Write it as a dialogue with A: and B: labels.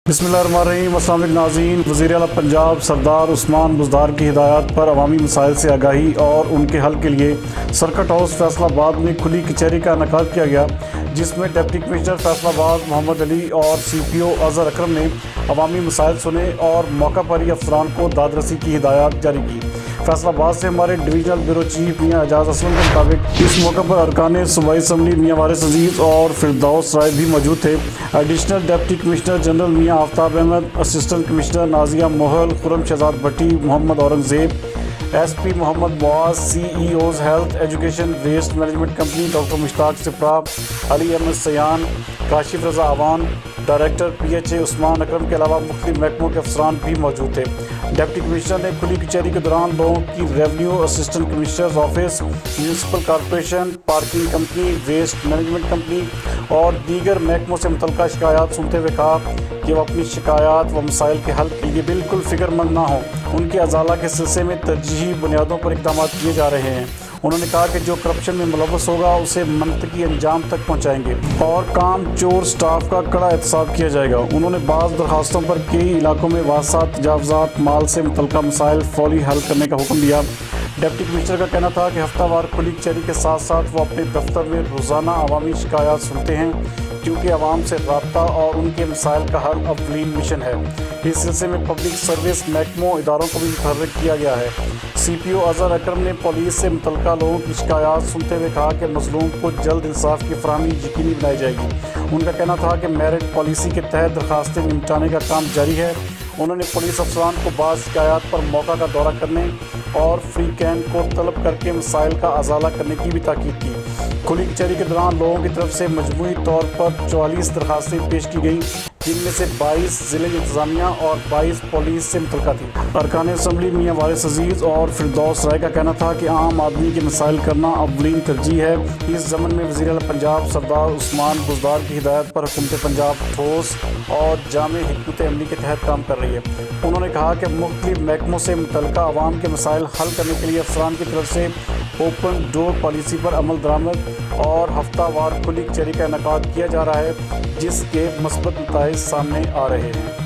A: बिस्मिल्लाहिर्रहमानिर्रहीम। अस्सलाम वालेकुम नाज़रीन। वज़ीर आला पंजाब सरदार उस्मान बुज़दार की हिदायत पर अवामी मसाइल से आगाही और उनके हल के लिए सर्किट हाउस फैसलाबाद में खुली कचहरी का इनेकाद किया गया, जिसमें डिप्टी कमिश्नर फैसलाबाद मोहम्मद अली और CPO अज़हर अकरम ने अवामी मसाइल सुने और मौका पर ही अफसरान को दादरसी की हिदायत जारी की। फैसलाबाद से हमारे डिवीजनल ब्यूरो चीफ मियाँ एजाज असलम के मुताबिक इस मौका पर अरकान सूबाई असम्बली मियाँ वारिस अजीज़ और फिरदौस राय भी मौजूद थे। Additional deputy commissioner general Mian Aftab Ahmad, assistant commissioner Nazia Mohal, Khurram Shahzad Bhatti, Muhammad Aurangzeb, SP Muhammad Muaz, CEOs health education waste management company doctor Mushtaq Sipra, Ali Ahmad Sayan, Kashif Raza Awan, director PHA Usman Akram के अलावा मुख्तलिफ महकमों के अफसरान भी मौजूद थे। डिप्टी कमिश्नर ने खुली कचहरी के दौरान लोगों की revenue, assistant commissioner office, municipal corporation, parking company, waste management company और दीगर महकमों से मुतल्लिका शिकायत सुनते हुए कहा कि वो अपनी शिकायत व मसाइल के हल के लिए बिल्कुल फ़िक्रमंद ना हों। उनके अजाला के सिलसिले में तरजीही बुनियादों पर इक़दाम किए जा रहे हैं। उन्होंने कहा कि जो करप्शन में मुलव्वस होगा उसे मंतकी अंजाम तक पहुँचाएंगे और काम चोर स्टाफ का कड़ा एहतसाब किया जाएगा। उन्होंने बाज़ दरखास्तों पर कई इलाकों में वासात, तजावुज़ात, माल से मुतल्लिका मसाइल फौरी हल करने का हुक्म दिया। डिप्टी कमिश्नर का कहना था कि हफ्तावार खुली कचहरी के साथ साथ वो अपने दफ्तर में रोज़ाना अवामी शिकायत सुनते हैं, क्योंकि आवाम से रब्ता और उनके मसाइल का हल अव्वलीन मिशन है। इस सिलसिले में पब्लिक सर्विस महकमों इदारों को भी मुतहर्रिक किया गया है। CPO अज़हर अकरम ने पुलिस से मुतल्लिका लोगों की शिकायत सुनते हुए कहा कि मज़लूम को जल्द इंसाफ की फराहमी यकीनी बनाई जाएगी। उनका कहना था कि मेरिट पॉलिसी के तहत दरखास्तें निपटाने का काम जारी है। उन्होंने पुलिस अफसरान को बाज़ शिकायत पर मौका का दौरा करने और फ्री कैन को तलब करके मसाइल का अजाला करने की भी ताकीद की। खुली कचहरी के दौरान लोगों की तरफ से मजमूई तौर पर 44 दरखास्तें पेश की गईं, जिनमें से 22 ज़िले इंतज़ामिया और 22 पुलिस से मुतल्लिका थी। अरकान असम्बली मियाँ वारिस अजीज़ और फिरदौस राय का कहना था कि आम आदमी के मसाइल करना अव्वलीन तरजीह है। इस ज़मन में वज़ीर आला पंजाब सरदार उस्मान बुज़दार की हिदायत पर हुकूमत पंजाब ठोस और जामे हिकमत अमली के तहत काम कर रही है। उन्होंने कहा कि मुख्तलिफ महकमों से मुतल्लिका अवाम के मसाइल हल करने के लिए अफसरान की तरफ से ओपन डोर पॉलिसी पर अमल दरामद और हफ्तावार खुली कचहरी का इनेकाद किया जा रहा है, जिसके मस्बत नताइज सामने आ रहे हैं।